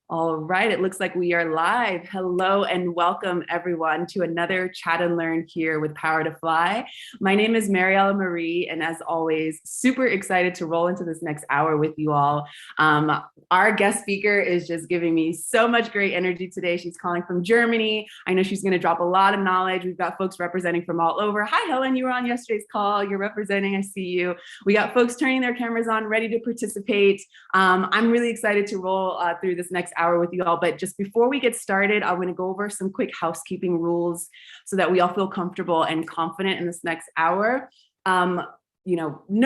All right, it looks like we are live. Hello and welcome everyone to another Chat and Learn here with Power to Fly. My name is Mariella Marie, and as always, super excited to roll into this next hour with you all. Our guest speaker is just giving me so much great energy today. She's calling from Germany. I know she's gonna drop a lot of knowledge. We've got folks representing from all over. Hi, Helen, you were on yesterday's call. You're representing, I see you. We got folks turning their cameras on, ready to participate. I'm really excited to roll through this next hour with you all, but just before we get started, I'm going to go over some quick housekeeping rules so that we all feel comfortable and confident in this next hour. No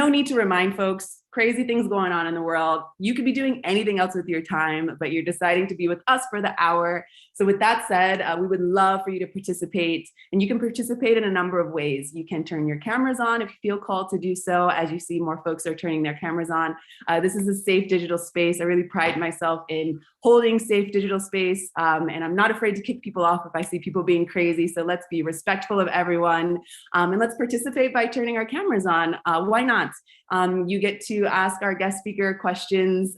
need to remind folks, crazy things going on in the world. You could be doing anything else with your time, but you're deciding to be with us for the hour. So with that said, we would love for you to participate, and you can participate in a number of ways. You can turn your cameras on if you feel called to do so. As you see, more folks are turning their cameras on. This is a safe digital space. I really pride myself in holding safe digital space, and I'm not afraid to kick people off if I see people being crazy. So let's be respectful of everyone, and let's participate by turning our cameras on. Why not? You get to ask our guest speaker questions,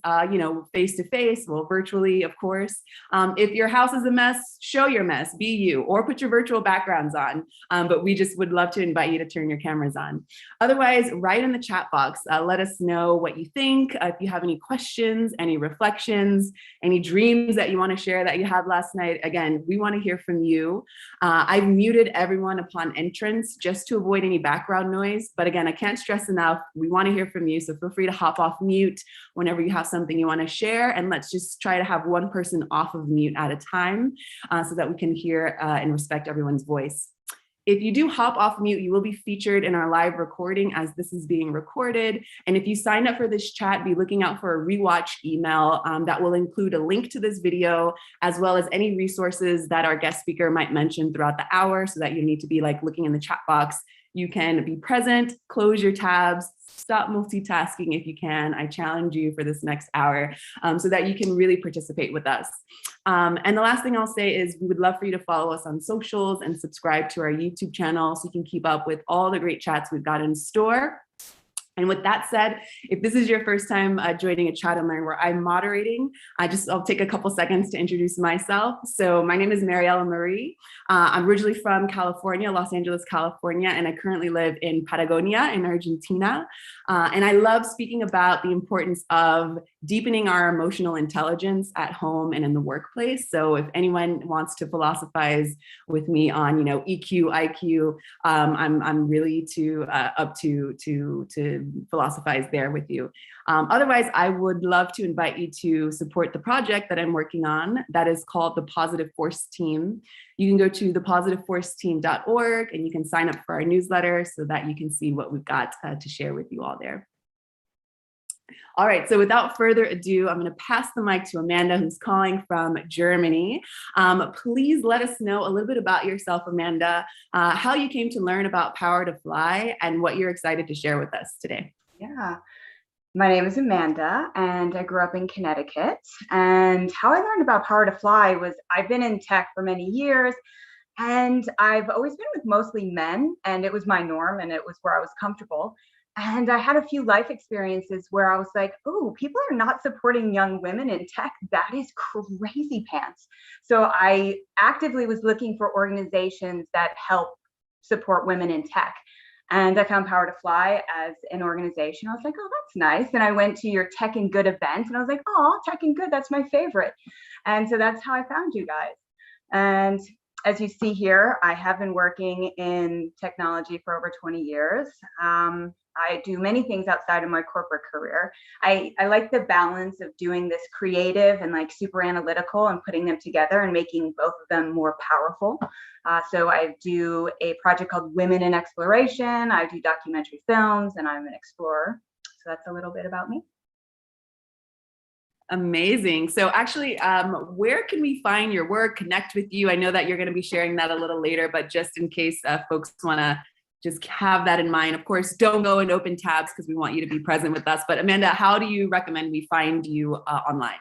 face to face, well, virtually, of course. If your house is a mess, show your mess, be you, or put your virtual backgrounds on. But we just would love to invite you to turn your cameras on. Otherwise, write in the chat box. Let us know what you think. If you have any questions, any reflections, any dreams that you want to share that you had last night. Again, we want to hear from you. I've muted everyone upon entrance just to avoid any background noise. But again, I can't stress enough, we want to hear from you. So feel free to hop off mute whenever you have something you want to share. And let's just try to have one person off of mute at a time so that we can hear and respect everyone's voice. If you do hop off mute, you will be featured in our live recording as this is being recorded. And if you signed up for this chat, be looking out for a rewatch email that will include a link to this video, as well as any resources that our guest speaker might mention throughout the hour, so that you need to be looking in the chat box. You can be present, close your tabs, stop multitasking if you can. I challenge you for this next hour so that you can really participate with us. And the last thing I'll say is we would love for you to follow us on socials and subscribe to our YouTube channel so you can keep up with all the great chats we've got in store. And with that said, if this is your first time joining a Chat and Learn where I'm moderating, I'll take a couple seconds to introduce myself. So my name is Mariella Marie. I'm originally from California, Los Angeles, California, and I currently live in Patagonia in Argentina. And I love speaking about the importance of deepening our emotional intelligence at home and in the workplace. So if anyone wants to philosophize with me on, EQ, IQ, I'm really up to philosophize there with you. Otherwise, I would love to invite you to support the project that I'm working on that is called the Positive Force Team. You can go to thepositiveforceteam.org and you can sign up for our newsletter so that you can see what we've got to share with you all there. All right, so without further ado, I'm going to pass the mic to Amanda, who's calling from Germany. Please let us know a little bit about yourself, Amanda, how you came to learn about Power to Fly, and what you're excited to share with us today. Yeah, my name is Amanda, and I grew up in Connecticut. And how I learned about Power to Fly was I've been in tech for many years, and I've always been with mostly men, and it was my norm, and it was where I was comfortable. And I had a few life experiences where I was like, oh, people are not supporting young women in tech. That is crazy pants. So I actively was looking for organizations that help support women in tech. And I found Power to Fly as an organization. I was like, oh, that's nice. And I went to your Tech and Good event and I was like, oh, Tech and Good, that's my favorite. And so that's how I found you guys. And as you see here, I have been working in technology for over 20 years. I do many things outside of my corporate career. I like the balance of doing this creative and super analytical and putting them together and making both of them more powerful. So I do a project called Women in Exploration. I do documentary films, and I'm an explorer. So that's a little bit about me. Amazing. So actually, where can we find your work, connect with you? I know that you're going to be sharing that a little later, but just in case folks want to just have that in mind. Of course, don't go and open tabs because we want you to be present with us. But Amanda, how do you recommend we find you online?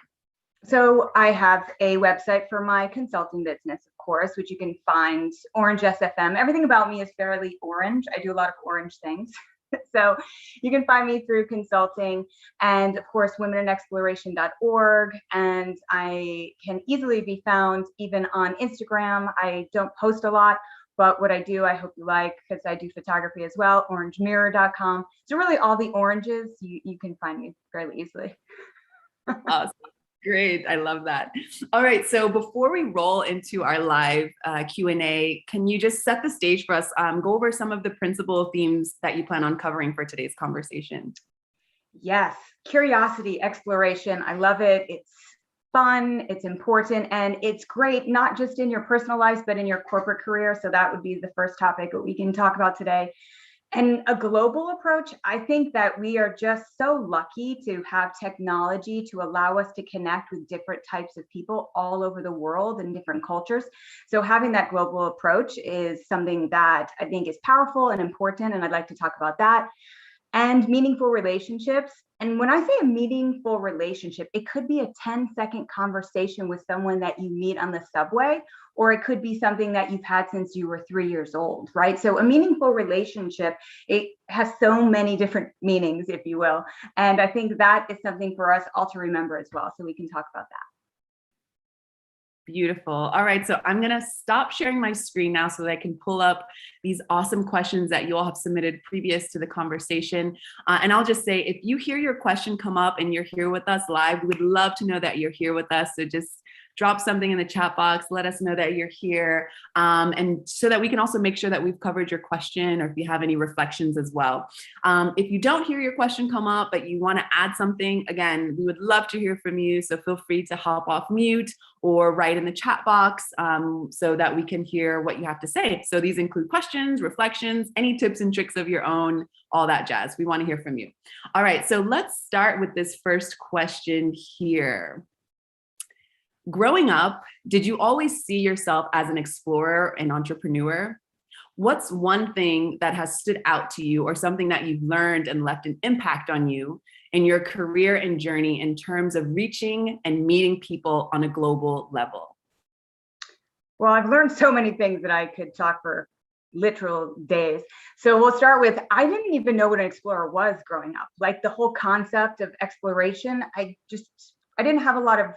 So I have a website for my consulting business, of course, which you can find Orange SFM. Everything about me is fairly orange. I do a lot of orange things. So you can find me through consulting and, of course, womeninexploration.org. And I can easily be found even on Instagram. I don't post a lot, but what I do, I hope you like, because I do photography as well, orangemirror.com. So really all the oranges, you can find me fairly easily. Awesome. Great. I love that. All right. So before we roll into our live Q&A, can you just set the stage for us? Go over some of the principal themes that you plan on covering for today's conversation. Yes. Curiosity, exploration. I love it. It's fun. It's important. And it's great, not just in your personal lives, but in your corporate career. So that would be the first topic that we can talk about today. And a global approach, I think that we are just so lucky to have technology to allow us to connect with different types of people all over the world and different cultures. So having that global approach is something that I think is powerful and important, and I'd like to talk about that. And meaningful relationships. And when I say a meaningful relationship, it could be a 10-second conversation with someone that you meet on the subway, or it could be something that you've had since you were 3 years old, right? So a meaningful relationship, it has so many different meanings, if you will. And I think that is something for us all to remember as well. So we can talk about that. Beautiful. All right. So I'm going to stop sharing my screen now so that I can pull up these awesome questions that you all have submitted previous to the conversation. And I'll just say, if you hear your question come up and you're here with us live, we would love to know that you're here with us. So just drop something in the chat box, let us know that you're here, and so that we can also make sure that we've covered your question, or if you have any reflections as well. If you don't hear your question come up, but you want to add something, again, we would love to hear from you. So feel free to hop off mute or write in the chat box, so that we can hear what you have to say. So these include questions, reflections, any tips and tricks of your own, all that jazz. We want to hear from you. All right, so let's start with this first question here. Growing up, did you always see yourself as an explorer and entrepreneur? What's one thing that has stood out to you, or something that you've learned and left an impact on you in your career and journey in terms of reaching and meeting people on a global level? Well, I've learned so many things that I could talk for literal days. So we'll start with, I didn't even know what an explorer was growing up. Like the whole concept of exploration, I didn't have a lot of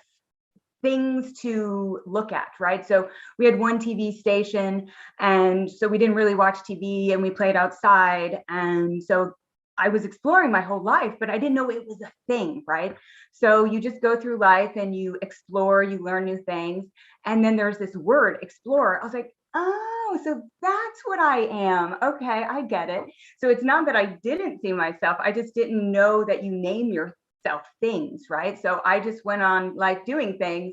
things to look at, right? So we had one TV station, and so we didn't really watch TV, and we played outside. And so I was exploring my whole life, but I didn't know it was a thing, right? So you just go through life and you explore, you learn new things. And then there's this word, explorer. I was like, oh, so that's what I am. Okay, I get it. So it's not that I didn't see myself, I just didn't know that you name yourself things, right? So I just went on life doing things,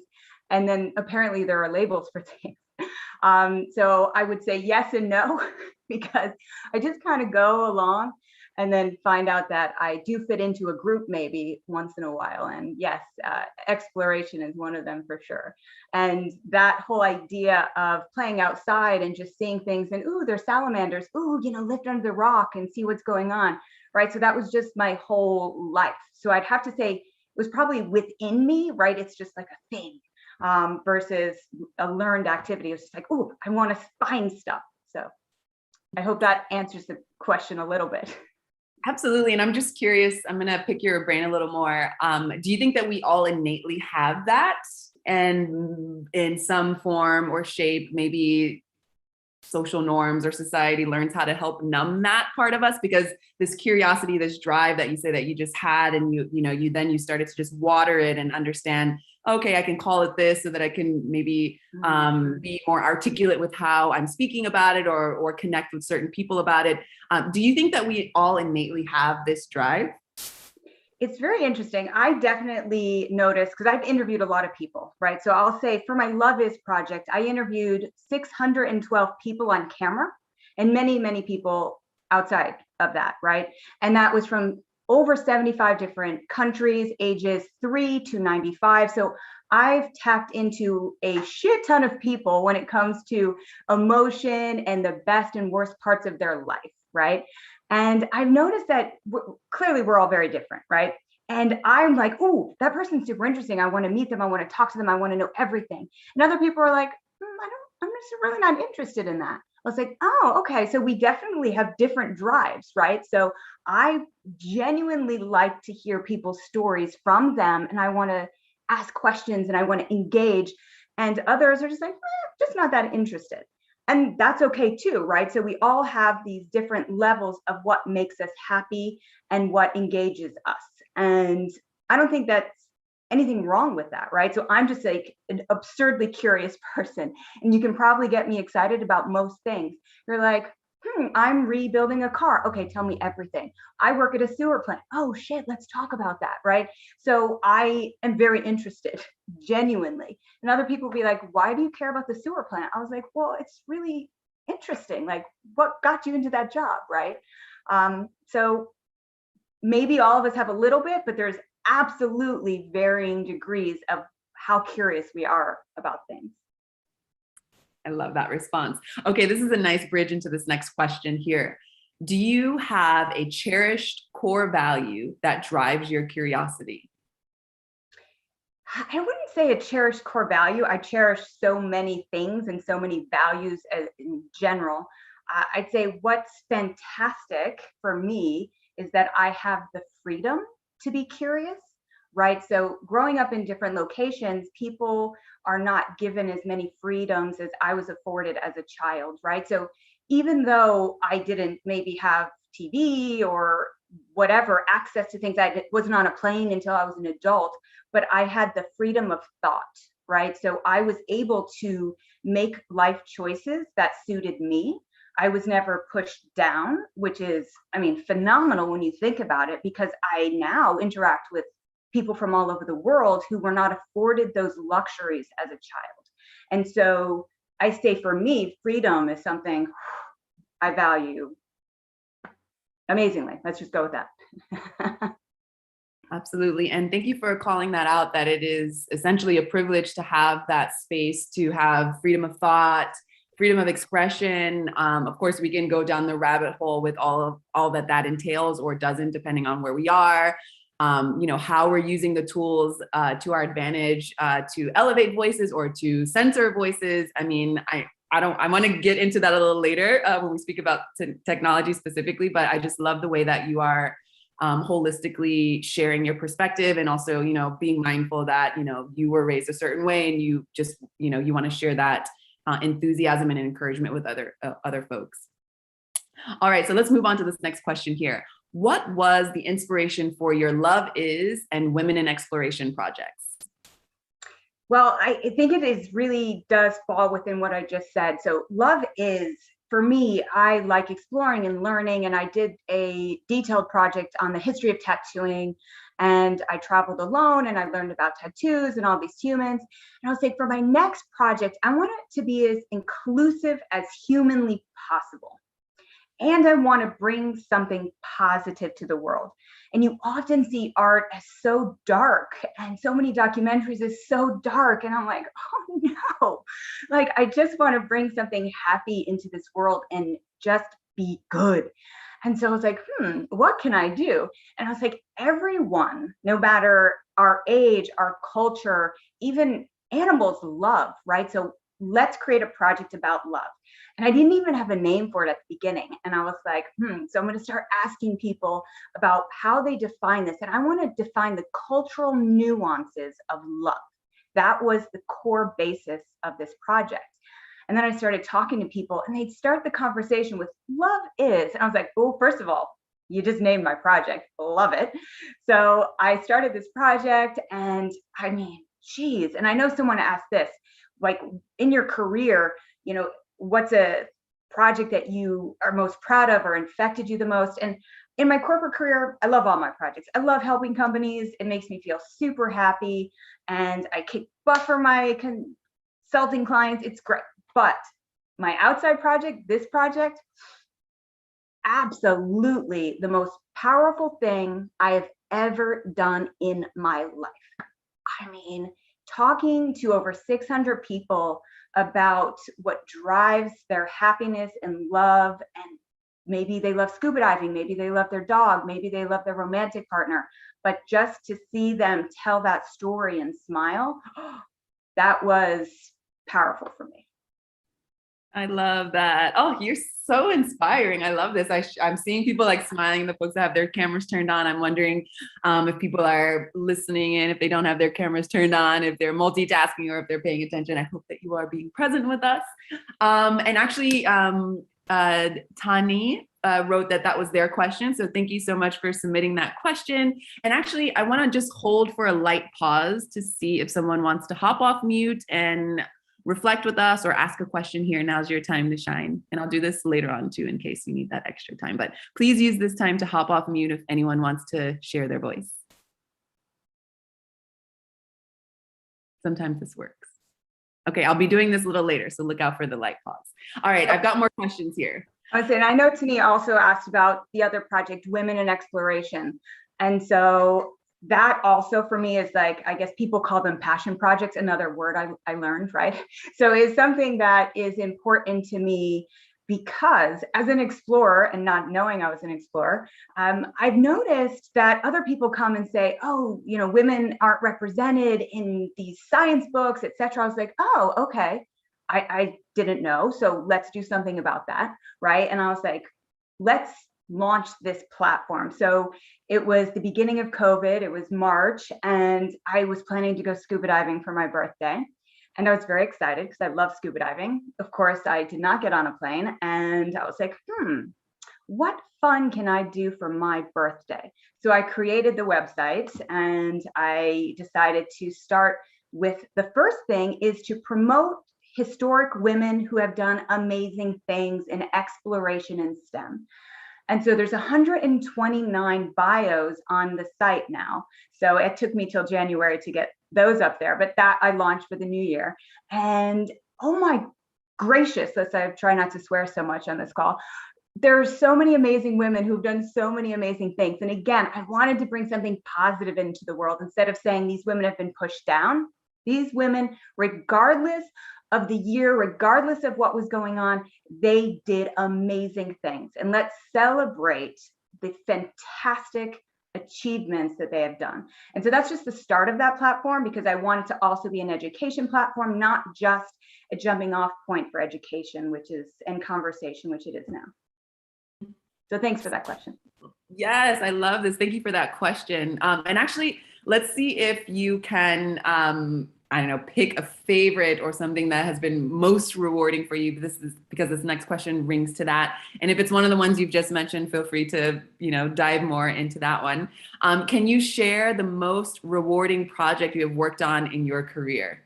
and then apparently there are labels for things. So I would say yes and no, because I just kind of go along and then find out that I do fit into a group maybe once in a while. And yes, exploration is one of them for sure. And that whole idea of playing outside and just seeing things, and ooh, there's salamanders, ooh, lift under the rock and see what's going on, right? So that was just my whole life. So I'd have to say it was probably within me, right? It's just like a thing, versus a learned activity. It's just like, ooh, I want to find stuff. So I hope that answers the question a little bit. Absolutely. And I'm just curious, I'm going to pick your brain a little more. Do you think that we all innately have that? And in some form or shape, maybe social norms or society learns how to help numb that part of us? Because this curiosity, this drive that you say that you just had, and you started to just water it and understand, okay, I can call it this, so that I can maybe be more articulate with how I'm speaking about it, or connect with certain people about it. Do you think that we all innately have this drive? It's very interesting. I definitely noticed, because I've interviewed a lot of people, right? So I'll say for my Love Is project, I interviewed 612 people on camera, and many, many people outside of that, right? And that was from over 75 different countries, ages 3 to 95. So I've tapped into a shit ton of people when it comes to emotion and the best and worst parts of their life, right? And I've noticed that clearly we're all very different, right? And I'm like, oh, that person's super interesting. I want to meet them. I want to talk to them. I want to know everything. And other people are like, I'm just really not interested in that. I was like, oh, okay. So we definitely have different drives, right? So I genuinely like to hear people's stories from them, and I want to ask questions and I want to engage. And others are just like, just not that interested. And that's okay too, right? So we all have these different levels of what makes us happy and what engages us. And I don't think that's anything wrong with that, right? So I'm just like an absurdly curious person, and you can probably get me excited about most things. You're like, I'm rebuilding a car. Okay, tell me everything. I work at a sewer plant. Oh shit, let's talk about that, right? So I am very interested, genuinely. And other people be like, why do you care about the sewer plant? I was like, well, it's really interesting. Like, what got you into that job, right? So maybe all of us have a little bit, but there's absolutely varying degrees of how curious we are about things. I love that response. Okay, this is a nice bridge into this next question here. Do you have a cherished core value that drives your curiosity? I wouldn't say a cherished core value. I cherish so many things and so many values in general. I'd say what's fantastic for me is that I have the freedom to be curious, right? So, growing up in different locations, people are not given as many freedoms as I was afforded as a child, right? So, even though I didn't maybe have TV or whatever access to things, I wasn't on a plane until I was an adult, but I had the freedom of thought, right? So I was able to make life choices that suited me. I was never pushed down, which is, I mean, phenomenal when you think about it, because I now interact with people from all over the world who were not afforded those luxuries as a child. And so I say for me, freedom is something I value amazingly. Let's just go with that. Absolutely. And thank you for calling that out, that it is essentially a privilege to have that space, to have freedom of thought, freedom of expression. Of course, we can go down the rabbit hole with all that that entails or doesn't, depending on where we are. How we're using the tools to our advantage to elevate voices or to censor voices. I mean, I want to get into that a little later when we speak about technology specifically, but I just love the way that you are holistically sharing your perspective, and also, being mindful that, you were raised a certain way, and you just, you want to share that enthusiasm and encouragement with other folks. All right, so let's move on to this next question here. What was the inspiration for your Love Is and Women in Exploration projects? Well, I think it is really does fall within what I just said. So love is, for me, I like exploring and learning, and I did a detailed project on the history of tattooing, and I traveled alone and I learned about tattoos and all these humans. And I was like, for my next project, I want it to be as inclusive as humanly possible. And I want to bring something positive to the world. And you often see art as so dark, and so many documentaries is so dark. And I'm like, oh no, like I just want to bring something happy into this world and just be good. And so I was like, what can I do? And I was like, everyone, no matter our age, our culture, even animals love, right? So let's create a project about love. And I didn't even have a name for it at the beginning. And I was like, so I'm going to start asking people about how they define this. And I want to define the cultural nuances of love. That was the core basis of this project. And then I started talking to people, and they'd start the conversation with love is. And I was like, oh, first of all, you just named my project. Love it. So I started this project, and I mean, geez. And I know someone asked this, like, in your career, what's a project that you are most proud of or infected you the most? And in my corporate career, I love all my projects. I love helping companies. It makes me feel super happy. And I kick butt for my consulting clients. It's great. But my outside project, this project, absolutely the most powerful thing I have ever done in my life. I mean, talking to over 600 people about what drives their happiness and love, and maybe they love scuba diving, maybe they love their dog, maybe they love their romantic partner, but just to see them tell that story and smile, that was powerful for me. I love that. Oh, you're so inspiring. I love this. I'm seeing people like smiling, the folks that have their cameras turned on. I'm wondering if people are listening in, if they don't have their cameras turned on, if they're multitasking or if they're paying attention. I hope that you are being present with us. And actually, Tani wrote that that was their question. So thank you so much for submitting that question. And actually, I want to just hold for a light pause to see if someone wants to hop off mute and reflect with us or ask a question here. Now's your time to shine. And I'll do this later on too, in case you need that extra time. But please use this time to hop off mute if anyone wants to share their voice. Sometimes this works. Okay, I'll be doing this a little later, so look out for the light pause. All right, I've got more questions here. I was saying, I know Tani also asked about the other project, Women in Exploration. And so that also for me is like, I guess people call them passion projects, another word I learned, right? So it's something that is important to me because as an explorer and not knowing I was an explorer, I've noticed that other people come and say, oh, you know, women aren't represented in these science books, et cetera. I was like, oh, okay. I didn't know. So let's do something about that. Right. And I was like, let's launch this platform. So it was the beginning of COVID. It was March, and I was planning to go scuba diving for my birthday. And I was very excited because I love scuba diving. Of course, I did not get on a plane. And I was like, what fun can I do for my birthday? So I created the website and I decided to start with the first thing is to promote historic women who have done amazing things in exploration in STEM. And so there's 129 bios on the site now. So it took me till January to get those up there, but that I launched for the new year. And oh my gracious, let's say I try not to swear so much on this call. There are so many amazing women who've done so many amazing things. And again, I wanted to bring something positive into the world instead of saying these women have been pushed down. These women, regardless of the year, regardless of what was going on, they did amazing things. And let's celebrate the fantastic achievements that they have done. And so that's just the start of that platform, because I want it to also be an education platform, not just a jumping off point for education, which is, and conversation, which it is now. So thanks for that question. Yes, I love this. Thank you for that question. And actually, let's see if you can, I don't know, pick a favorite or something that has been most rewarding for you. This is because this next question rings to that. And if it's one of the ones you've just mentioned, feel free to, dive more into that one. Can you share the most rewarding project you have worked on in your career?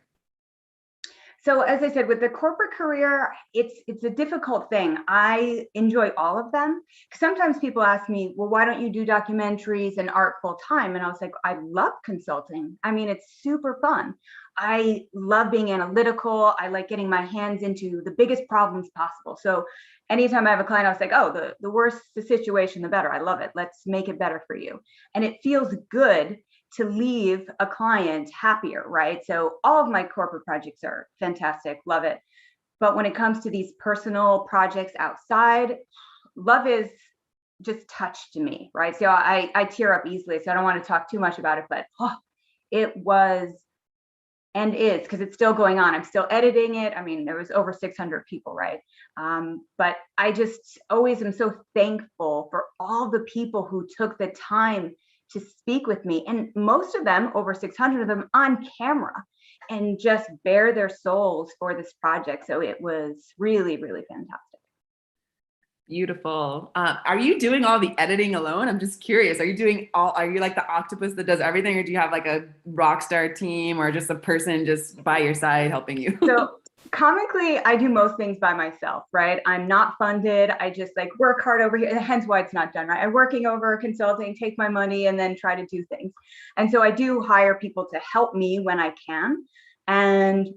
So as I said, with the corporate career, it's a difficult thing. I enjoy all of them. Sometimes people ask me, well, why don't you do documentaries and art full time? And I was like, I love consulting. I mean, it's super fun. I love being analytical. I like getting my hands into the biggest problems possible. So anytime I have a client, I was like, oh, the worse the situation, the better. I love it. Let's make it better for you. And it feels good to leave a client happier, right? So all of my corporate projects are fantastic, love it. But when it comes to these personal projects outside, love is just touched to me, right? So I tear up easily, so I don't want to talk too much about it, but it was and is, because it's still going on. I'm still editing it. I mean, there was over 600 people, right? But I just always am so thankful for all the people who took the time to speak with me, and most of them, over 600 of them, on camera, and just bare their souls for this project. So it was really, really fantastic. Beautiful. Are you doing all the editing alone? I'm just curious. Are you like the octopus that does everything, or do you have like a rock star team or just a person just by your side helping you? So comically, I do most things by myself, right? I'm not funded. I just like work hard over here. Hence why it's not done, right? I'm working over consulting, take my money, and then try to do things. And so I do hire people to help me when I can.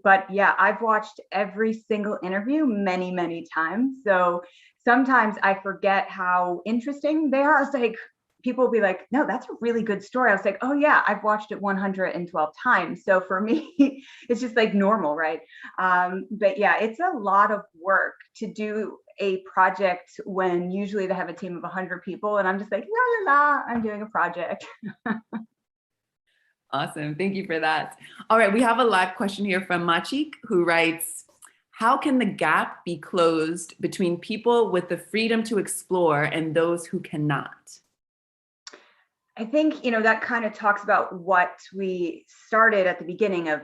But yeah, I've watched every single interview many, many times. So sometimes I forget how interesting they are. I was like, people will be like, no, that's a really good story. I was like, oh yeah, I've watched it 112 times. So for me, it's just like normal, right? But yeah, it's a lot of work to do a project when usually they have a team of 100 people. And I'm just like, la, la, la, I'm doing a project. Awesome. Thank you for that. All right. We have a live question here from Machik, who writes, How can the gap be closed between people with the freedom to explore and those who cannot? I think, that kind of talks about what we started at the beginning of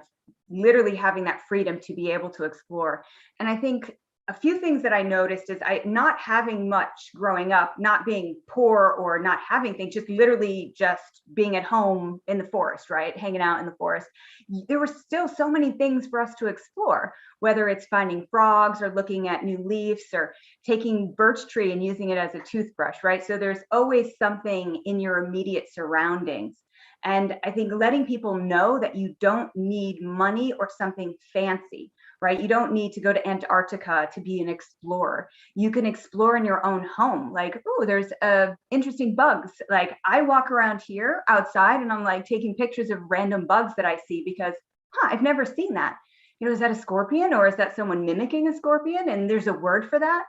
literally having that freedom to be able to explore. And I think a few things that I noticed is I not having much growing up, not being poor or not having things, just literally just being at home in the forest, right? Hanging out in the forest. There were still so many things for us to explore, whether it's finding frogs or looking at new leaves or taking birch tree and using it as a toothbrush, right? So there's always something in your immediate surroundings. And I think letting people know that you don't need money or something fancy, right? You don't need to go to Antarctica to be an explorer. You can explore in your own home. Like, oh, there's interesting bugs. Like I walk around here outside and I'm like taking pictures of random bugs that I see because, I've never seen that. Is that a scorpion or is that someone mimicking a scorpion? And there's a word for that.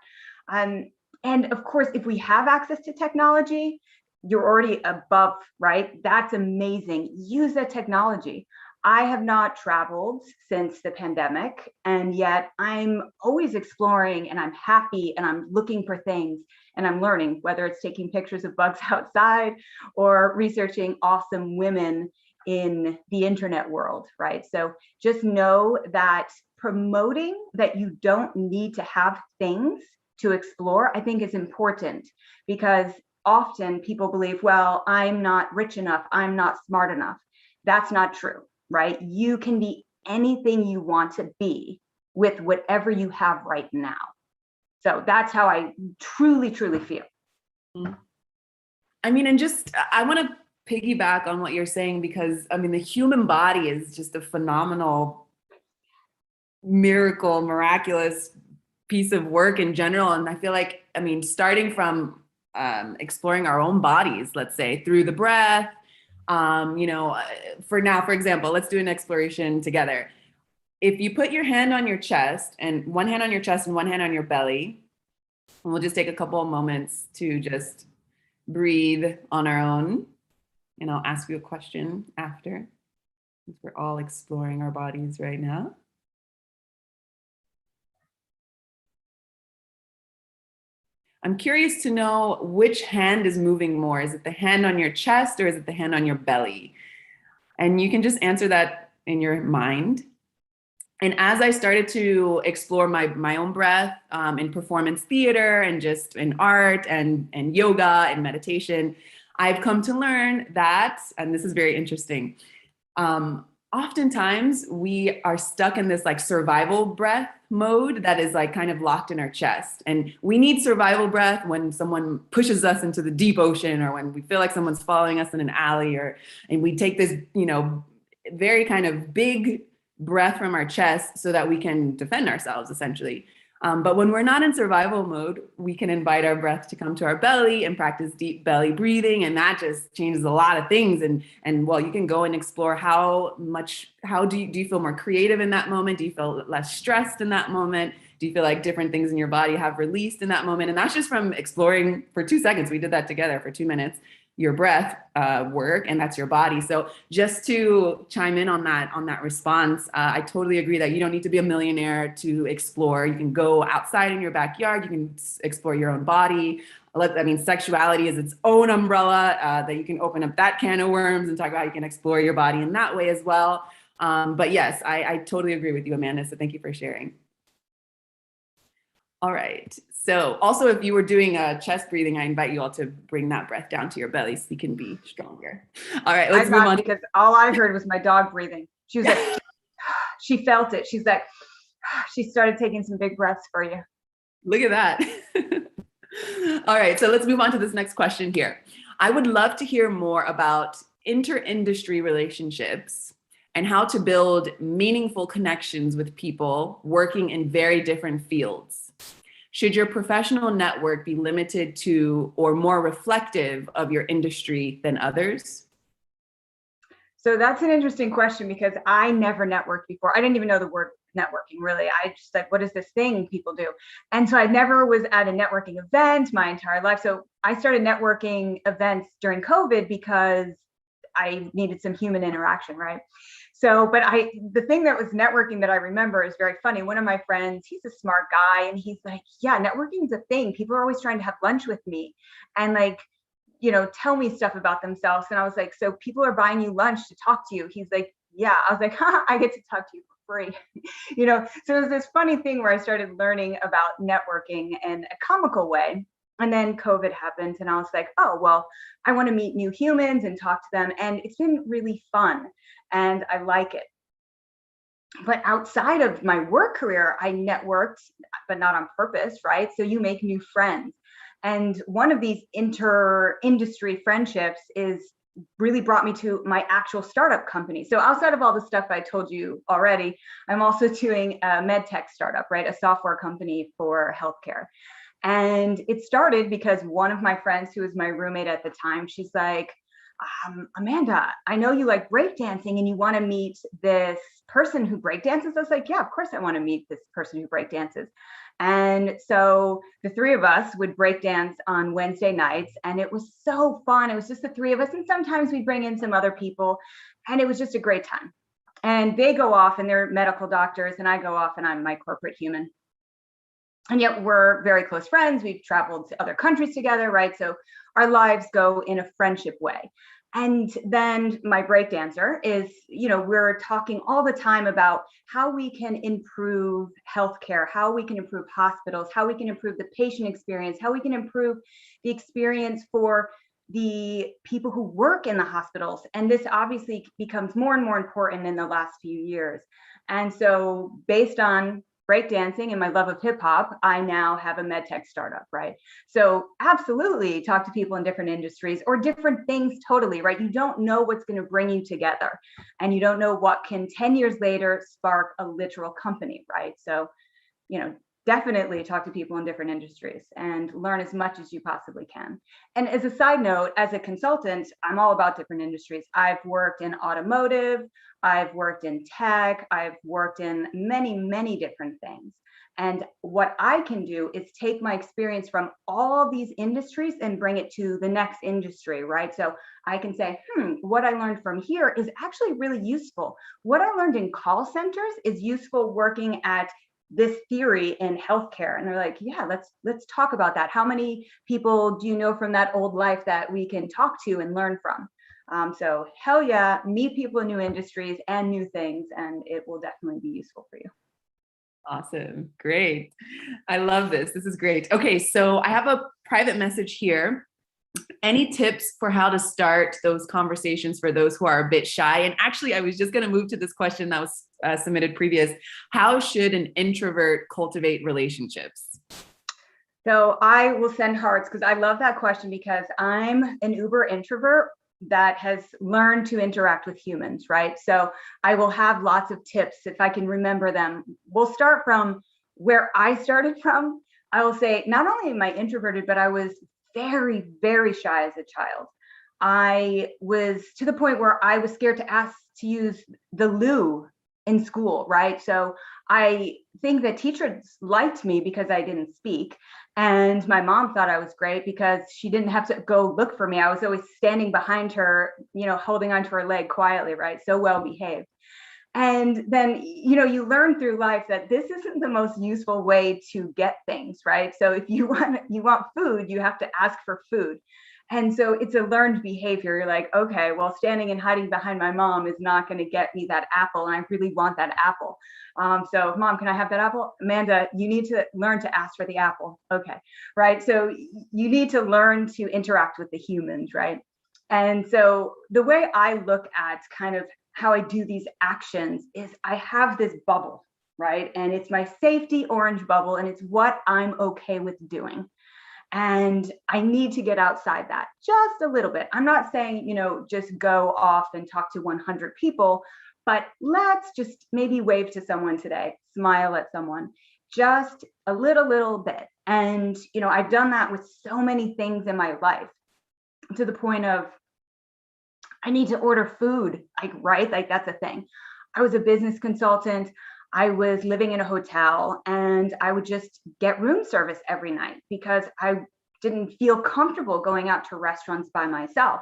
And of course, if we have access to technology, you're already above, right? That's amazing. Use that technology. I have not traveled since the pandemic, and yet I'm always exploring and I'm happy and I'm looking for things and I'm learning, whether it's taking pictures of bugs outside or researching awesome women in the internet world, right? So just know that promoting that you don't need to have things to explore, I think is important because often people believe, well, I'm not rich enough, I'm not smart enough. That's not true, right? You can be anything you want to be with whatever you have right now. So that's how I truly, truly feel. I mean, and just, I want to piggyback on what you're saying because, I mean, the human body is just a phenomenal miracle, miraculous piece of work in general. And I feel like, I mean, starting from exploring our own bodies, let's say through the breath, for example, let's do an exploration together. If you put your hand on your chest and one hand on your chest and one hand on your belly, and we'll just take a couple of moments to just breathe on our own. And I'll ask you a question after, since we're all exploring our bodies right now. I'm curious to know which hand is moving more. Is it the hand on your chest or is it the hand on your belly? And you can just answer that in your mind. And as I started to explore my own breath in performance theater and just in art and yoga and meditation, I've come to learn that, and this is very interesting, oftentimes we are stuck in this like survival breath mode that is like kind of locked in our chest. And we need survival breath when someone pushes us into the deep ocean or when we feel like someone's following us in an alley and we take this, very kind of big breath from our chest so that we can defend ourselves essentially. But when we're not in survival mode, we can invite our breath to come to our belly and practice deep belly breathing. And that just changes a lot of things. And well, you can go and explore how do you feel more creative in that moment? Do you feel less stressed in that moment? Do you feel like different things in your body have released in that moment? And that's just from exploring for 2 seconds. We did that together for 2 minutes. Your breath work, and that's your body. So just to chime in on that response, I totally agree that you don't need to be a millionaire to explore. You can go outside in your backyard. You can explore your own body. Sexuality is its own umbrella that you can open up that can of worms and talk about how you can explore your body in that way as well. But yes, I totally agree with you, Amanda. So thank you for sharing. All right. So also, if you were doing chest breathing, I invite you all to bring that breath down to your belly so you can be stronger. All right, let's move on. Because all I heard was my dog breathing. She was like, she felt it. She's like, she started taking some big breaths for you. Look at that. All right, so let's move on to this next question here. I would love to hear more about inter-industry relationships and how to build meaningful connections with people working in very different fields. Should your professional network be limited to or more reflective of your industry than others? So that's an interesting question because I never networked before. I didn't even know the word networking really. I just like, what is this thing people do? And so I never was at a networking event my entire life. So I started networking events during COVID because I needed some human interaction, right? but the thing that was networking that I remember is very funny. One of my friends, he's a smart guy, and he's like, yeah, networking is a thing. People are always trying to have lunch with me and like, tell me stuff about themselves. And I was like, so people are buying you lunch to talk to you? He's like, yeah. I was like, I get to talk to you for free. So it was this funny thing where I started learning about networking in a comical way. And then COVID happened, and I was like, oh, well, I want to meet new humans and talk to them. And it's been really fun, and I like it. But outside of my work career, I networked, but not on purpose, right? So you make new friends. And one of these inter-industry friendships is really brought me to my actual startup company. So outside of all the stuff I told you already, I'm also doing a med tech startup, right? A software company for healthcare. And it started because one of my friends, who was my roommate at the time, she's like, Amanda, I know you like breakdancing and you want to meet this person who breakdances. I was like, yeah, of course I want to meet this person who breakdances. And so the three of us would breakdance on Wednesday nights, and it was so fun. It was just the three of us, and sometimes we'd bring in some other people, and it was just a great time. And they go off and they're medical doctors, and I go off and I'm my corporate human. And yet we're very close friends. We've traveled to other countries together, right? So our lives go in a friendship way. And then my breakdancer is, we're talking all the time about how we can improve healthcare, how we can improve hospitals, how we can improve the patient experience, how we can improve the experience for the people who work in the hospitals. And this obviously becomes more and more important in the last few years. And so based on breakdancing and my love of hip hop, I now have a med tech startup, right? So absolutely talk to people in different industries or different things totally, right? You don't know what's going to bring you together, and you don't know what can 10 years later spark a literal company, right? So, definitely talk to people in different industries and learn as much as you possibly can. And as a side note, as a consultant, I'm all about different industries. I've worked in automotive, I've worked in tech, I've worked in many, many different things. And what I can do is take my experience from all these industries and bring it to the next industry, right? So I can say, what I learned from here is actually really useful. What I learned in call centers is useful working at this theory in healthcare. And they're like, yeah, let's talk about that. How many people do you know from that old life that we can talk to and learn from? So hell yeah, meet people in new industries and new things, and it will definitely be useful for you. Awesome. Great. I love this. This is great. Okay, so I have a private message here. Any tips for how to start those conversations for those who are a bit shy? And actually, I was just going to move to this question that was submitted previous. How should an introvert cultivate relationships? So I will send hearts because I love that question, because I'm an uber introvert that has learned to interact with humans, right? So I will have lots of tips if I can remember them. We'll start from where I started from. I will say, not only am I introverted, but I was very, very shy as a child. I was to the point where I was scared to ask to use the loo in school, right? So I think that teachers liked me because I didn't speak. And my mom thought I was great because she didn't have to go look for me. I was always standing behind her, holding onto her leg quietly, right? So well behaved. And then, you learn through life that this isn't the most useful way to get things, right? So if you want food, you have to ask for food. And so it's a learned behavior. You're like, okay, well, standing and hiding behind my mom is not going to get me that apple. And I really want that apple. So mom, can I have that apple? Amanda, you need to learn to ask for the apple. Okay. Right. So you need to learn to interact with the humans. Right. And so the way I look at kind of how I do these actions is I have this bubble, right? And it's my safety orange bubble, and it's what I'm okay with doing. And I need to get outside that just a little bit. I'm not saying, just go off and talk to 100 people, but let's just maybe wave to someone today, smile at someone, just a little bit. And, I've done that with so many things in my life, to the point of I need to order food, right? Like that's a thing. I was a business consultant. I was living in a hotel, and I would just get room service every night because I didn't feel comfortable going out to restaurants by myself.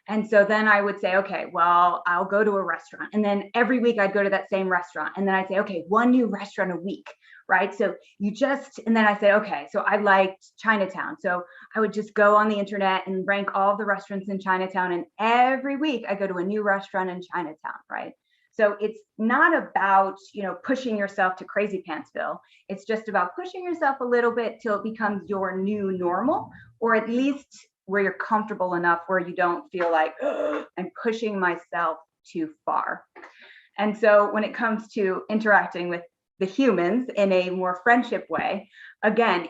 And so then I would say, okay, well, I'll go to a restaurant. And then every week I'd go to that same restaurant. And then I'd say, okay, one new restaurant a week, right? So and then I say, okay, so I liked Chinatown. So I would just go on the internet and rank all the restaurants in Chinatown. And every week I go to a new restaurant in Chinatown, right? So it's not about, pushing yourself to crazy pantsville. It's just about pushing yourself a little bit till it becomes your new normal, or at least where you're comfortable enough where you don't feel like I'm pushing myself too far. And so when it comes to interacting with the humans in a more friendship way, again,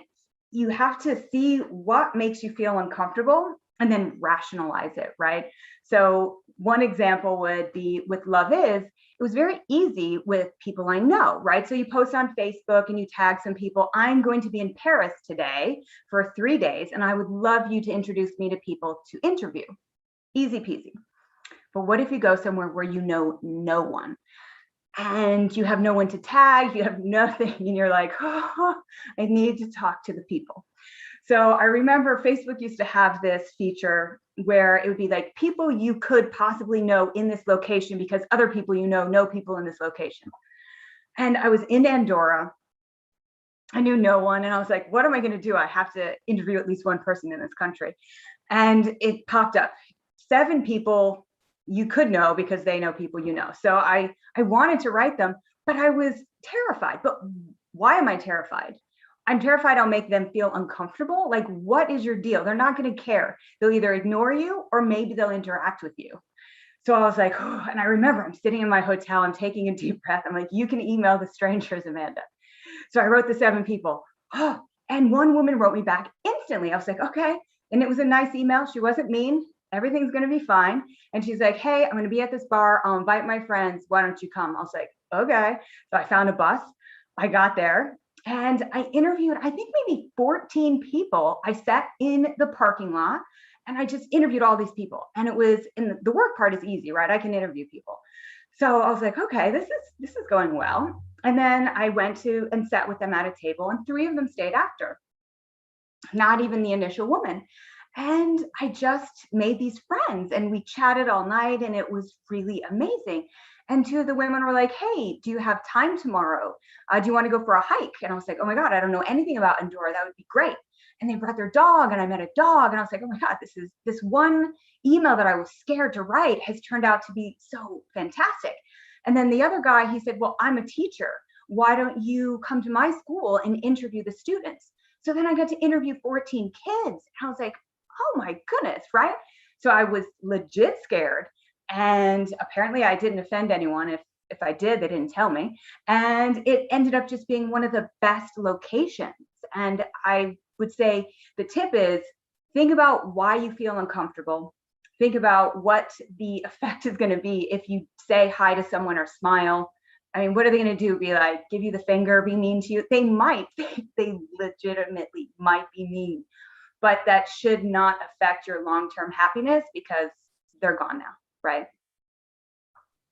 you have to see what makes you feel uncomfortable and then rationalize it, right? So one example would be with Love Is, it was very easy with people I know, right? So you post on Facebook and you tag some people, I'm going to be in Paris today for 3 days, and I would love you to introduce me to people to interview. Easy peasy. But what if you go somewhere where you know no one? And you have no one to tag, you have nothing, and you're like, oh, I need to talk to the people. So I remember Facebook used to have this feature where it would be like people you could possibly know in this location because other people know people in this location. And I was in Andorra. I knew no one. And I was like, what am I going to do? I have to interview at least one person in this country. And it popped up 7 people you could know because they know people you know. So I wanted to write them, but I was terrified. But why am I terrified? I'm terrified I'll make them feel uncomfortable. Like, what is your deal? They're not going to care. They'll either ignore you or maybe they'll interact with you. So I was like, oh, and I remember I'm sitting in my hotel, I'm taking a deep breath. I'm like, you can email the strangers, Amanda. So I wrote the 7 people. Oh, and one woman wrote me back instantly. I was like, okay. And it was a nice email. She wasn't mean. Everything's going to be fine. And she's like, hey, I'm going to be at this bar. I'll invite my friends. Why don't you come? I was like, okay. So I found a bus. I got there. And I interviewed, I think maybe 14 people. I sat in the parking lot and I just interviewed all these people. And it was, and the work part is easy, right? I can interview people. So I was like, okay, this is going well. And then I went to and sat with them at a table, and 3 of them stayed after, not even the initial woman. And I just made these friends and we chatted all night and it was really amazing. And 2 of the women were like, hey, do you have time tomorrow? Do you want to go for a hike? And I was like, oh my God, I don't know anything about Andorra. That would be great. And they brought their dog and I met a dog and I was like, oh my God, this one email that I was scared to write has turned out to be so fantastic. And then the other guy, he said, well, I'm a teacher. Why don't you come to my school and interview the students? So then I got to interview 14 kids. And I was like, oh my goodness, right? So I was legit scared. And apparently I didn't offend anyone. If I did, they didn't tell me. And it ended up just being one of the best locations. And I would say the tip is think about why you feel uncomfortable. Think about what the effect is going to be if you say hi to someone or smile. I mean, what are they going to do? Be like, give you the finger, be mean to you? They might. They legitimately might be mean. But that should not affect your long-term happiness because they're gone now, right?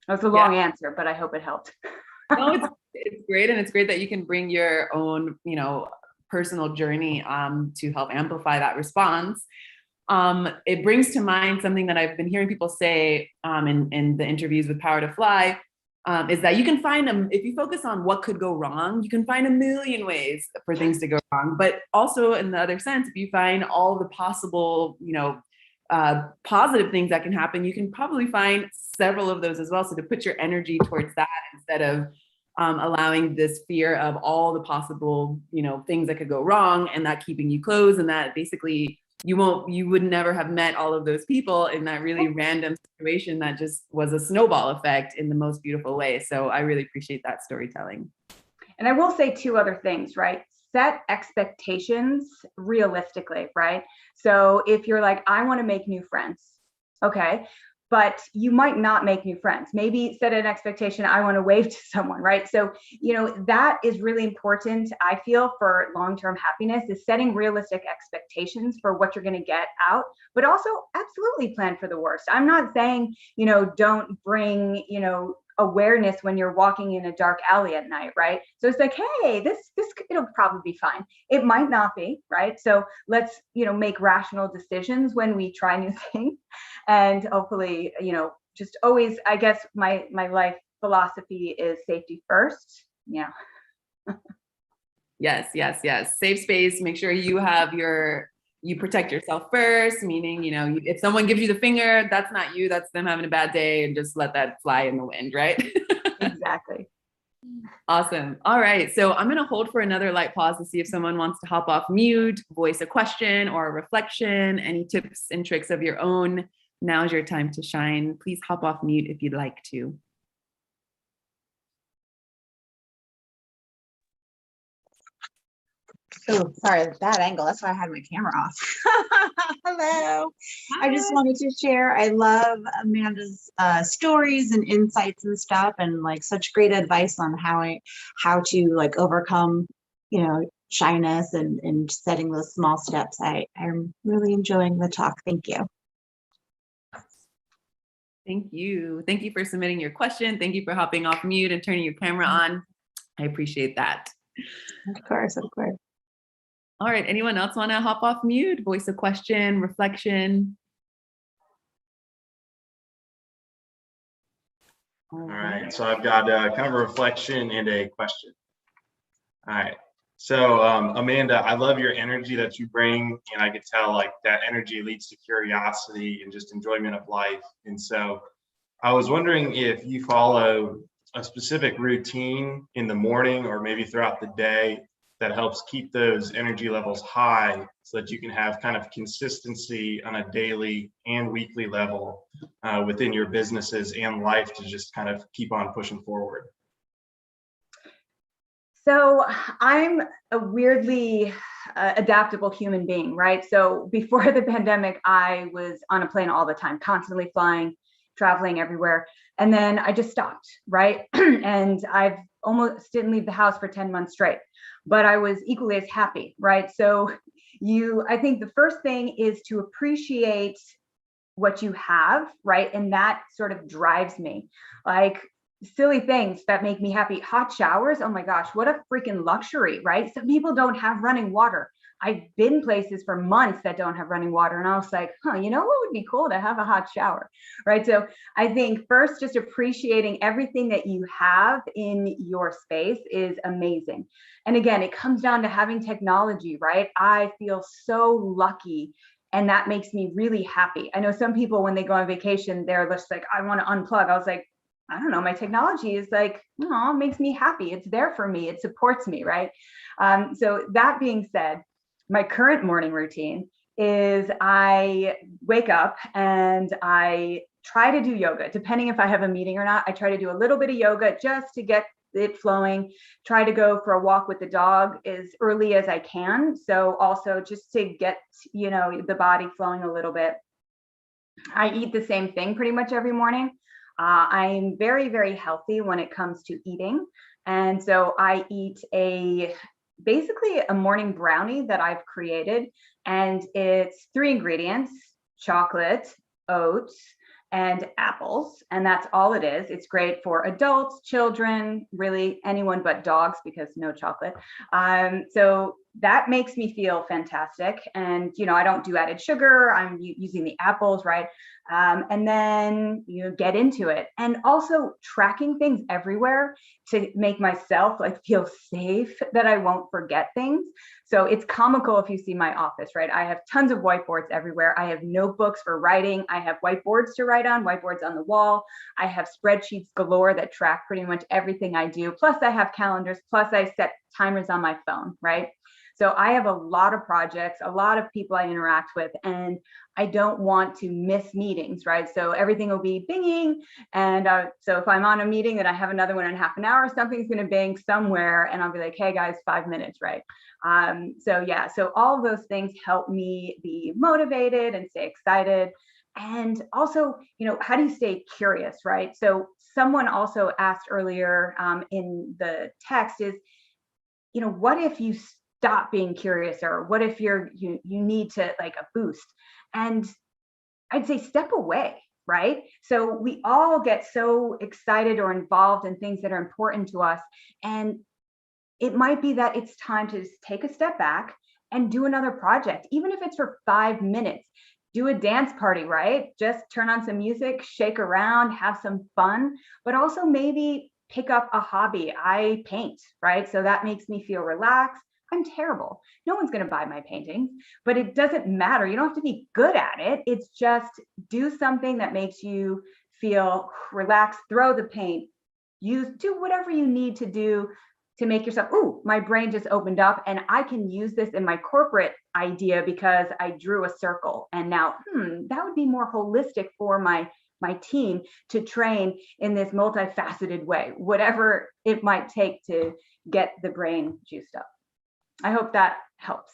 That was a long answer, but I hope it helped. No, it's great. And it's great that you can bring your own, personal journey to help amplify that response. It brings to mind something that I've been hearing people say in the interviews with Power to Fly, is that you can find them, if you focus on what could go wrong, you can find a million ways for things to go wrong. But also in the other sense, if you find all the possible, positive things that can happen, you can probably find several of those as well. So to put your energy towards that instead of allowing this fear of all the possible, things that could go wrong and that keeping you closed, and that basically you would never have met all of those people in that really random situation that just was a snowball effect in the most beautiful way. So I really appreciate that storytelling. And I will say 2 other things, right? Set expectations realistically, right? So if you're like, I want to make new friends, okay, but you might not make new friends. Maybe set an expectation, I want to wave to someone, right? So, that is really important, I feel, for long-term happiness, is setting realistic expectations for what you're going to get out, but also absolutely plan for the worst. I'm not saying, don't bring, awareness when you're walking in a dark alley at night, right? So it's like, hey, this it'll probably be fine. It might not be, right? So let's, make rational decisions when we try new things. And hopefully, just always, I guess my life philosophy is safety first. Yeah. Yes, yes, yes. Safe space. Make sure you protect yourself first, meaning, if someone gives you the finger, that's not you, that's them having a bad day, and just let that fly in the wind, right? Exactly. Awesome. All right. So I'm going to hold for another light pause to see if someone wants to hop off mute, voice a question or a reflection, any tips and tricks of your own. Now's your time to shine. Please hop off mute if you'd like to. Oh, sorry, bad angle. That's why I had my camera off. Hello. I just wanted to share. I love Amanda's stories and insights and stuff, and like such great advice on how to like overcome, shyness and setting those small steps. I'm really enjoying the talk. Thank you. Thank you. Thank you for submitting your question. Thank you for hopping off mute and turning your camera on. I appreciate that. Of course, of course. All right. Anyone else want to hop off mute, voice a question, reflection? All right. So I've got kind of a reflection and a question. All right. So Amanda, I love your energy that you bring, and I could tell like that energy leads to curiosity and just enjoyment of life. And so I was wondering if you follow a specific routine in the morning or maybe throughout the day that helps keep those energy levels high so that you can have kind of consistency on a daily and weekly level within your businesses and life to just kind of keep on pushing forward. So I'm a weirdly adaptable human being, right? So before the pandemic, I was on a plane all the time, constantly flying, traveling everywhere. And then I just stopped, right? And I've almost didn't leave the house for 10 months straight, but I was equally as happy, right? So I think the first thing is to appreciate what you have, right? And that sort of drives me. Like, silly things that make me happy. Hot showers. Oh my gosh, what a freaking luxury, right? Some people don't have running water. I've been places for months that don't have running water. And I was like, what would be cool to have a hot shower, right? So I think first, just appreciating everything that you have in your space is amazing. And again, it comes down to having technology, right? I feel so lucky. And that makes me really happy. I know some people, when they go on vacation, they're just like, I want to unplug. I was like, I don't know, my technology is like, it makes me happy. It's there for me. It supports me, right? So that being said, my current morning routine is I wake up and I try to do yoga. Depending if I have a meeting or not, I try to do a little bit of yoga just to get it flowing. Try to go for a walk with the dog as early as I can. So also just to get, the body flowing a little bit. I eat the same thing pretty much every morning. I'm very, very healthy when it comes to eating. And so I eat basically a morning brownie that I've created. And it's 3 ingredients: chocolate, oats, and apples. And that's all it is. It's great for adults, children, really anyone but dogs, because no chocolate. So that makes me feel fantastic. And, I don't do added sugar. I'm using the apples, right? And then get into it. And also tracking things everywhere to make myself feel safe that I won't forget things. So it's comical if you see my office, right? I have tons of whiteboards everywhere. I have notebooks for writing. I have whiteboards to write on, whiteboards on the wall. I have spreadsheets galore that track pretty much everything I do. Plus I have calendars, plus I set timers on my phone, right? So I have a lot of projects, a lot of people I interact with, and I don't want to miss meetings, right? So everything will be binging. And so if I'm on a meeting and I have another one in half an hour, something's going to bang somewhere and I'll be like, hey guys, 5 minutes, right? So all of those things help me be motivated and stay excited. And also, how do you stay curious, right? So someone also asked earlier in the text is, what if you stop being curious, or what if you need to a boost? And I'd say step away, right? So we all get so excited or involved in things that are important to us. And it might be that it's time to just take a step back and do another project, even if it's for 5 minutes. Do a dance party, right? Just turn on some music, shake around, have some fun, but also maybe pick up a hobby. I paint, right? So that makes me feel relaxed. I'm terrible. No one's going to buy my paintings, but it doesn't matter. You don't have to be good at it. It's just do something that makes you feel relaxed, throw the paint, do whatever you need to do to make yourself, ooh, my brain just opened up and I can use this in my corporate idea because I drew a circle. And now, that would be more holistic for my team to train in this multifaceted way, whatever it might take to get the brain juiced up. I hope that helps.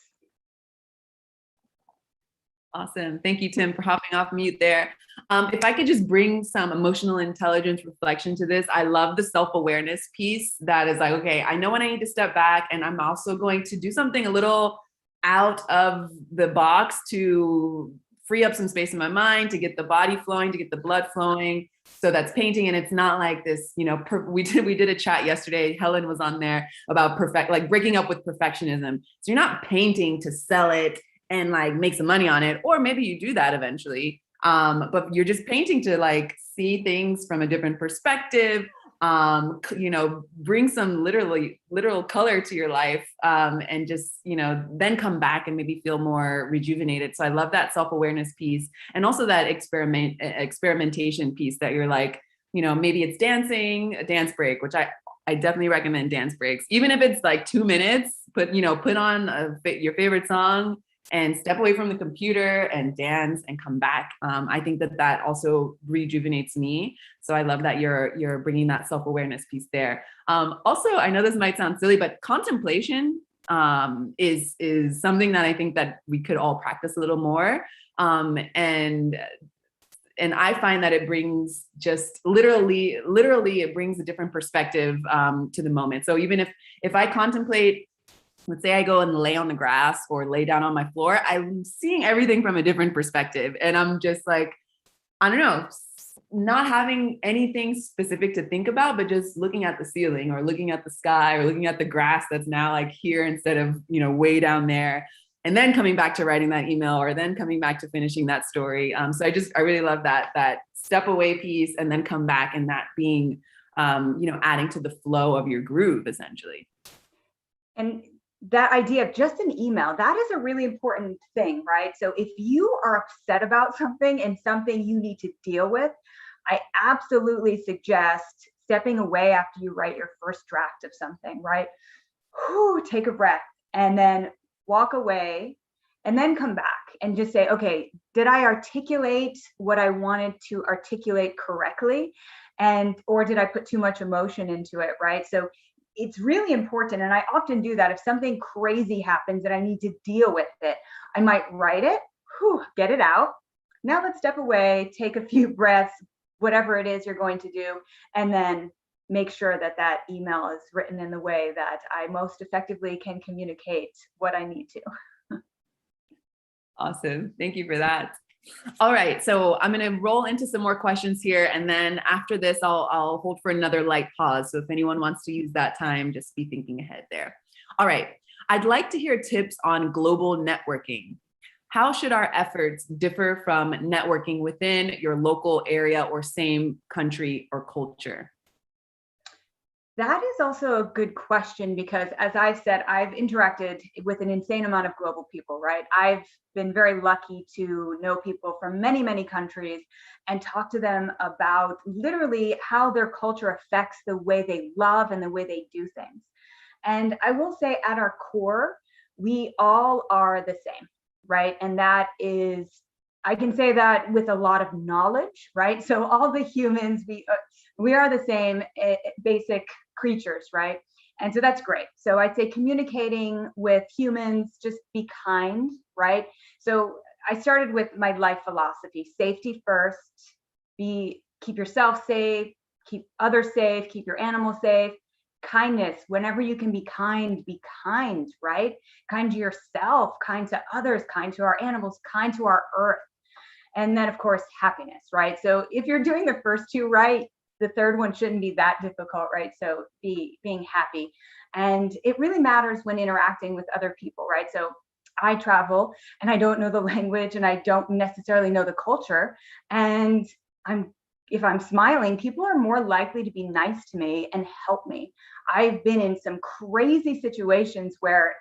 Awesome. Thank you, Tim, for hopping off mute there. If I could just bring some emotional intelligence reflection to this, I love the self-awareness piece that is like, okay, I know when I need to step back, and I'm also going to do something a little out of the box to free up some space in my mind, to get the body flowing, to get the blood flowing. So that's painting. And it's not like this, we did a chat yesterday. Helen was on there about like breaking up with perfectionism. So you're not painting to sell it and like make some money on it, or maybe you do that eventually. But you're just painting to like see things from a different perspective, bring some literal color to your life, and just, then come back and maybe feel more rejuvenated. So I love that self-awareness piece. And also that experimentation piece that you're like, maybe it's dancing, a dance break, which I definitely recommend dance breaks, even if it's like 2 minutes, put on your favorite song and step away from the computer and dance and come back. I think that also rejuvenates me. So I love that you're bringing that self-awareness piece there. Also, I know this might sound silly, but contemplation is something that I think that we could all practice a little more. And I find that it brings just literally it brings a different perspective to the moment. So even if I contemplate, let's say I go and lay on the grass or lay down on my floor, I'm seeing everything from a different perspective. And I'm just like, I don't know, not having anything specific to think about, but just looking at the ceiling or looking at the sky or looking at the grass that's now like here instead of, way down there. And then coming back to writing that email or then coming back to finishing that story. So I really love that step away piece and then come back, and that being, adding to the flow of your groove essentially. And that idea of just an email, that is a really important thing, right? So if you are upset about something and something you need to deal with, I absolutely suggest stepping away after you write your first draft of something, right? Take a breath and then walk away and then come back and just say, okay, did I articulate what I wanted to articulate correctly? Or did I put too much emotion into it, right? So it's really important. And I often do that. If something crazy happens and I need to deal with it, I might write it, get it out. Now let's step away, take a few breaths, whatever it is you're going to do, and then make sure that email is written in the way that I most effectively can communicate what I need to. Awesome. Thank you for that. All right, so I'm going to roll into some more questions here, and then after this, I'll hold for another light pause. So if anyone wants to use that time, just be thinking ahead there. All right, I'd like to hear tips on global networking. How should our efforts differ from networking within your local area or same country or culture? That is also a good question because, as I've said, I've interacted with an insane amount of global people, right? I've been very lucky to know people from many, many countries and talk to them about literally how their culture affects the way they love and the way they do things. And I will say at our core, we all are the same, right? And that is, I can say that with a lot of knowledge, right? So all the humans, we are the same basic creatures, right? And so that's great. So I'd say communicating with humans, just be kind, right? So I started with my life philosophy: safety first, keep yourself safe, keep others safe, keep your animals safe. Kindness, whenever you can be kind, right? Kind to yourself, kind to others, kind to our animals, kind to our earth. And then of course, happiness, right? So if you're doing the first two right, the third one shouldn't be that difficult, right? So being happy. And it really matters when interacting with other people, right? So I travel and I don't know the language and I don't necessarily know the culture. And if I'm smiling, people are more likely to be nice to me and help me. I've been in some crazy situations where,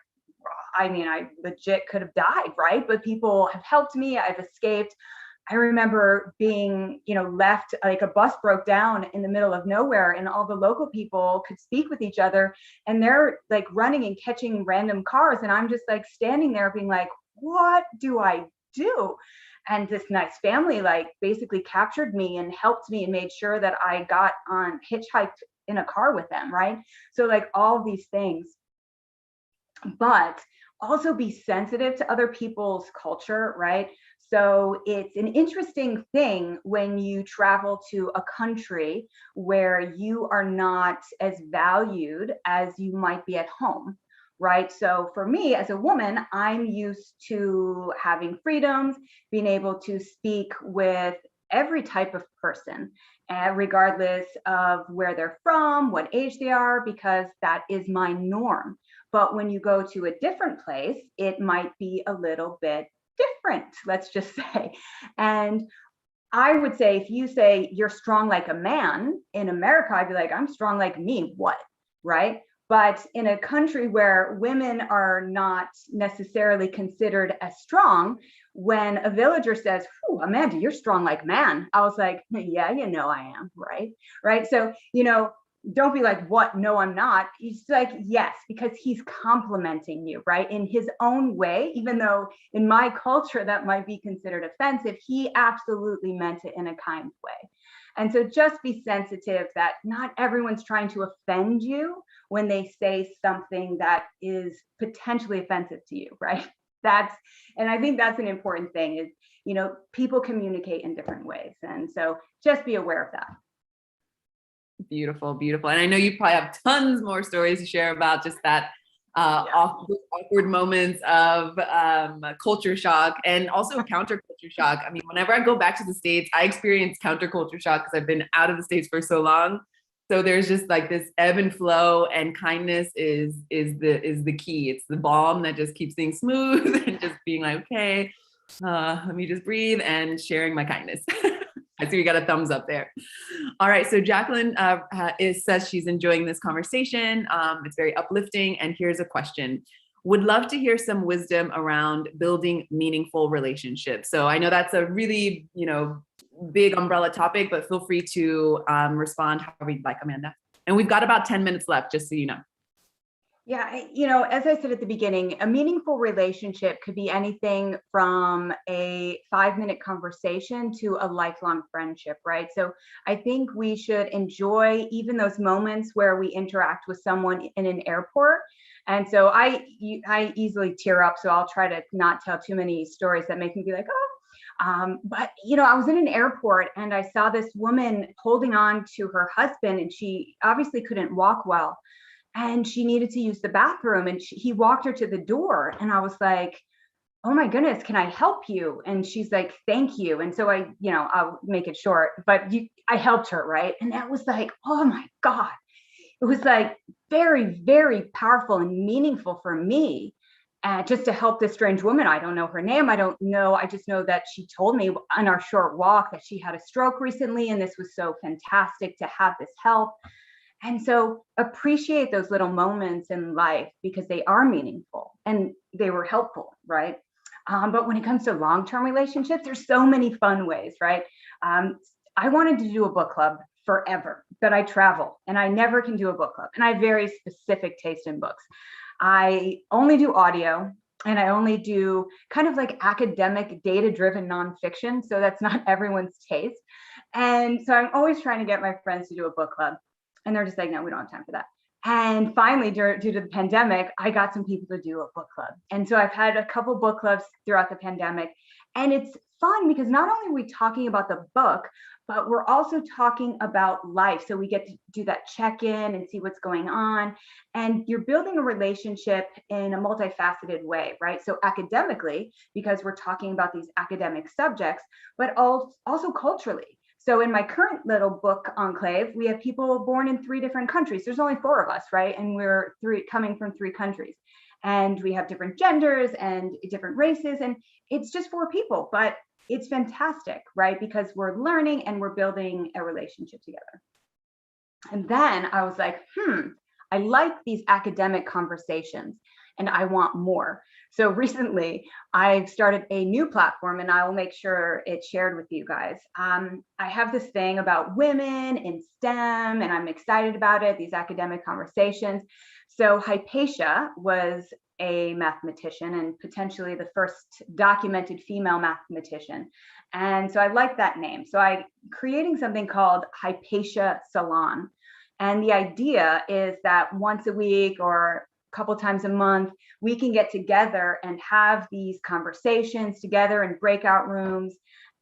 I mean, I legit could have died, right? But people have helped me. I've escaped. I remember being, left, like a bus broke down in the middle of nowhere and all the local people could speak with each other and they're like running and catching random cars. And I'm just like standing there being like, what do I do? And this nice family like basically captured me and helped me and made sure that I got on hitchhiked in a car with them, right? So like all of these things, but also be sensitive to other people's culture, right? So it's an interesting thing when you travel to a country where you are not as valued as you might be at home, right? So for me as a woman, I'm used to having freedoms, being able to speak with every type of person, regardless of where they're from, what age they are, because that is my norm. But when you go to a different place, it might be a little bit different, let's just say. And I would say, if you say you're strong like a man in America, I'd be like, I'm strong like me, what? Right? But in a country where women are not necessarily considered as strong, when a villager says, Amanda, you're strong like man, I was like, yeah, I am, right? Right. So, don't be like, what? No, I'm not. He's like, yes, because he's complimenting you, right? In his own way, even though in my culture that might be considered offensive, he absolutely meant it in a kind way. And so just be sensitive that not everyone's trying to offend you when they say something that is potentially offensive to you, right? And I think that's an important thing is, people communicate in different ways. And so just be aware of that. Beautiful, beautiful. And I know you probably have tons more stories to share about just that awkward moments of culture shock and also counterculture shock. I mean, whenever I go back to the States, I experience counterculture shock because I've been out of the States for so long. So there's just like this ebb and flow, and kindness is the key. It's the balm that just keeps things smooth and just being like, okay, let me just breathe and sharing my kindness. I see we got a thumbs up there. All right, so Jacqueline says she's enjoying this conversation. It's very uplifting, and here's a question. Would love to hear some wisdom around building meaningful relationships. So I know that's a really, big umbrella topic, but feel free to respond however you'd like, Amanda. And we've got about 10 minutes left, just so you know. Yeah, as I said at the beginning, a meaningful relationship could be anything from a 5-minute conversation to a lifelong friendship, right? So I think we should enjoy even those moments where we interact with someone in an airport. And so I easily tear up, so I'll try to not tell too many stories that make me be like, oh. But I was in an airport and I saw this woman holding on to her husband, and she obviously couldn't walk well. And she needed to use the bathroom, and he walked her to the door. And I was like, oh my goodness, can I help you? And she's like, thank you. And so I'll make it short, but I helped her, right? And that was like, oh my God. It was like very, very powerful and meaningful for me, just to help this strange woman. I don't know her name. I just know that she told me on our short walk that she had a stroke recently, and this was so fantastic to have this help. And so appreciate those little moments in life because they are meaningful and they were helpful, right? But when it comes to long-term relationships, there's so many fun ways, right? I wanted to do a book club forever, but I travel and I never can do a book club. And I have very specific taste in books. I only do audio, and I only do kind of like academic, data-driven nonfiction. So that's not everyone's taste. And so I'm always trying to get my friends to do a book club. And they're just like, no, we don't have time for that. And finally, due to the pandemic, I got some people to do a book club. And so I've had a couple book clubs throughout the pandemic, and it's fun because not only are we talking about the book, but we're also talking about life. So we get to do that check-in and see what's going on. And you're building a relationship in a multifaceted way, right? So academically, because we're talking about these academic subjects, but also culturally. So in my current little book enclave, we have people born in 3 different countries. There's only 4 of us, right? And we're coming from 3 countries. And we have different genders and different races. And it's just 4 people, but it's fantastic, right? Because we're learning and we're building a relationship together. And then I was like, I like these academic conversations and I want more. So recently I've started a new platform and I will make sure it's shared with you guys. I have this thing about women in STEM and I'm excited about it, these academic conversations. So Hypatia was a mathematician and potentially the first documented female mathematician. And so I like that name. So I'm creating something called Hypatia Salon. And the idea is that once a week or a couple times a month, we can get together and have these conversations together in breakout rooms.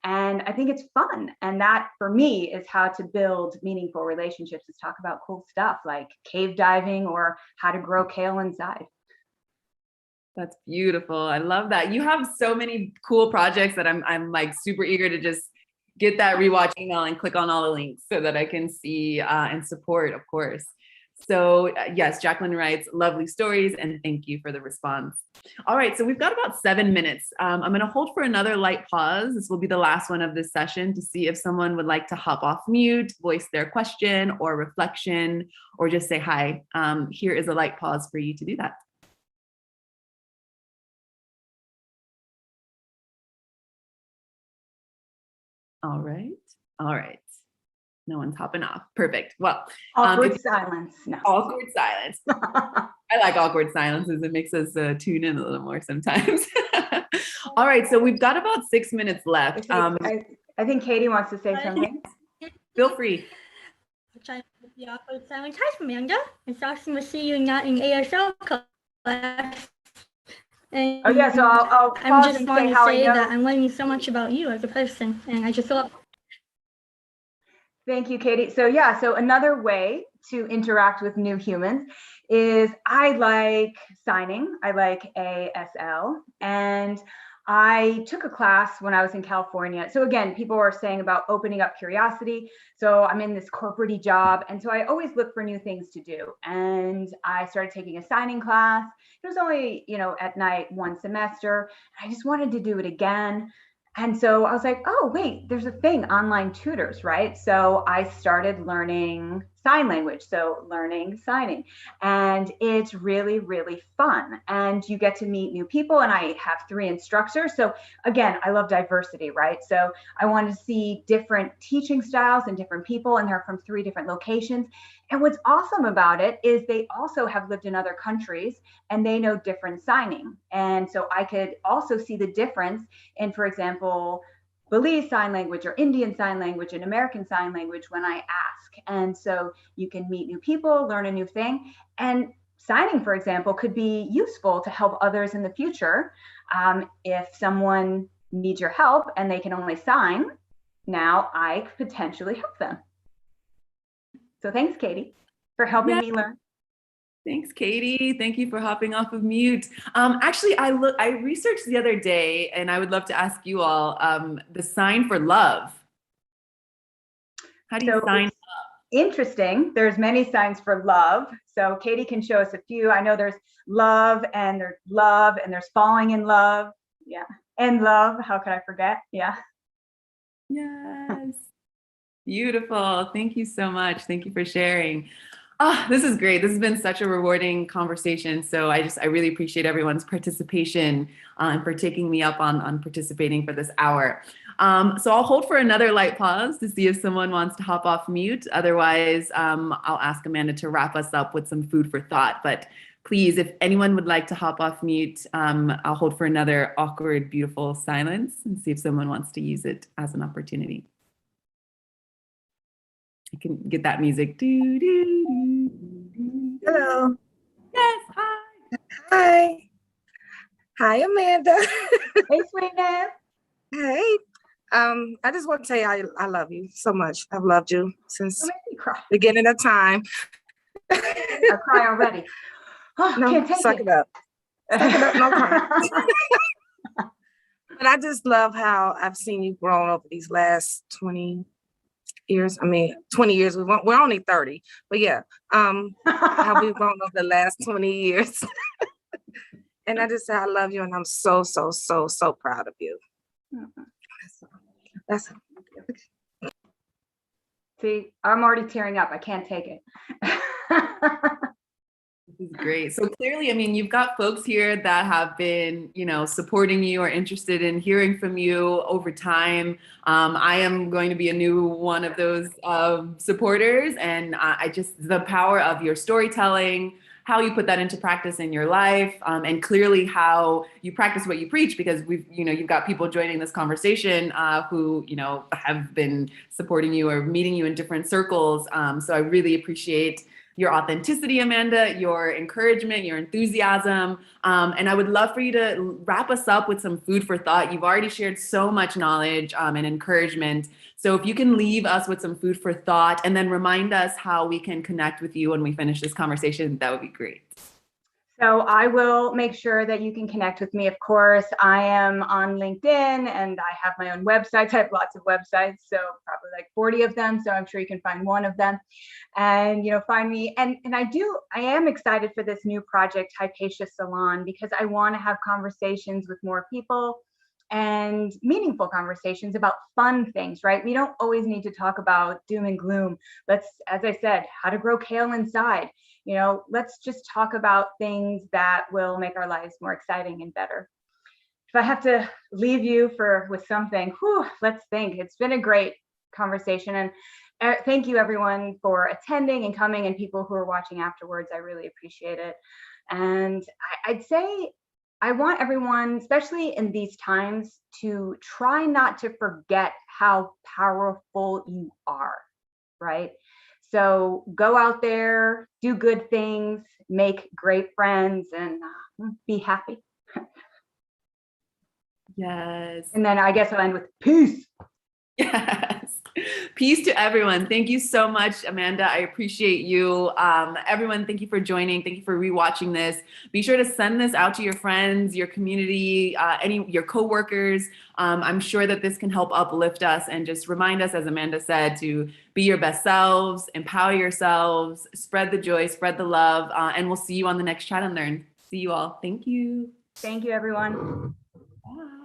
And I think it's fun. And that for me is how to build meaningful relationships, is talk about cool stuff like cave diving or how to grow kale inside. That's beautiful. I love that. You have so many cool projects that I'm like super eager to just get that rewatch email and click on all the links so that I can see and support, of course. So yes, Jacqueline writes, lovely stories, and thank you for the response. All right, so we've got about 7 minutes. I'm gonna hold for another light pause. This will be the last one of this session to see if someone would like to hop off mute, voice their question or reflection, or just say hi. Here is a light pause for you to do that. All right. All right. No one's hopping off. Perfect. Well, awkward silence. No. Awkward silence. I like awkward silences. It makes us tune in a little more sometimes. All right. So we've got about 6 minutes left. I think Katie wants to say something. Feel free. The awkward silence. Hi, Amanda. It's awesome to see you not in ASL class. And oh yeah, so I'll pause I'm just and wanting say to how say I know. that I'm learning so much about you as a person, and I just love. Thank you, Katie. So yeah, so another way to interact with new humans is I like signing. I like ASL, and I took a class when I was in California. So again, people are saying about opening up curiosity. So I'm in this corporate-y job. And so I always look for new things to do. And I started taking a signing class. It was only, at night 1 semester. I just wanted to do it again. And so I was like, oh, wait, there's a thing, online tutors, right? So I started learning sign language, so learning signing. And it's really, really fun. And you get to meet new people. And I have 3 instructors. So again, I love diversity, right? So I want to see different teaching styles and different people, and they're from 3 different locations. And what's awesome about it is they also have lived in other countries and they know different signing. And so I could also see the difference in, for example, Belize Sign Language or Indian Sign Language and American Sign Language when I ask. And so you can meet new people, learn a new thing. And signing, for example, could be useful to help others in the future. If someone needs your help and they can only sign, now I could potentially help them. So thanks, Katie, for helping me learn. Thanks, Katie. Thank you for hopping off of mute. Actually, I researched the other day, and I would love to ask you all the sign for love. How do you sign up? Interesting. There's many signs for love. So Katie can show us a few. I know there's love and there's falling in love. Yeah. And love. How could I forget? Yeah. Yes. Beautiful. Thank you so much. Thank you for sharing. Oh, this is great. This has been such a rewarding conversation. So I really appreciate everyone's participation and for taking me up on participating for this hour. So I'll hold for another light pause to see if someone wants to hop off mute. Otherwise, I'll ask Amanda to wrap us up with some food for thought. But please, if anyone would like to hop off mute, I'll hold for another awkward, beautiful silence and see if someone wants to use it as an opportunity. I can get that music. Do, do, do, do. Hello. Yes, hi. Hi. Hi, Amanda. Hey, sweetness. Hey. I just want to tell you I love you so much. I've loved you since Don't make me cry. beginning of time. I cry already. Oh, No, can't take suck it. it up. Suck it up, no cry. But I just love how I've seen you grown over these last 20 years. I mean, 20 years. We're only 30, but yeah, how we've grown over the last 20 years. And I just say I love you, and I'm so proud of you. That's See, I'm already tearing up. I can't take it. This is great. So clearly, I mean, you've got folks here that have been, supporting you or interested in hearing from you over time. I am going to be a new one of those supporters, and the power of your storytelling, how you put that into practice in your life, and clearly how you practice what you preach, because you've got people joining this conversation who, have been supporting you or meeting you in different circles. So I really appreciate your authenticity, Amanda, your encouragement, your enthusiasm. And I would love for you to wrap us up with some food for thought. You've already shared so much knowledge and encouragement. So if you can leave us with some food for thought and then remind us how we can connect with you when we finish this conversation, that would be great. So I will make sure that you can connect with me. Of course, I am on LinkedIn and I have my own websites. I have lots of websites, so probably like 40 of them. So I'm sure you can find one of them and, find me. And I am excited for this new project, Hypatia Salon, because I want to have conversations with more people and meaningful conversations about fun things, right? We don't always need to talk about doom and gloom. Let's, as I said, how to grow kale inside. Let's just talk about things that will make our lives more exciting and better. If I have to leave you with something, let's think. It's been a great conversation. And thank you everyone for attending and coming, and people who are watching afterwards. I really appreciate it. And I'd say I want everyone, especially in these times, to try not to forget how powerful you are, right? So go out there, do good things, make great friends, and be happy. Yes. And then I guess I'll end with peace. Yes. Peace to everyone. Thank you so much, Amanda. I appreciate you. Everyone, thank you for joining. Thank you for rewatching this. Be sure to send this out to your friends, your community, your coworkers. I'm sure that this can help uplift us and just remind us, as Amanda said, to be your best selves, empower yourselves, spread the joy, spread the love, and we'll see you on the next Chat and Learn. See you all. Thank you. Thank you, everyone. Bye.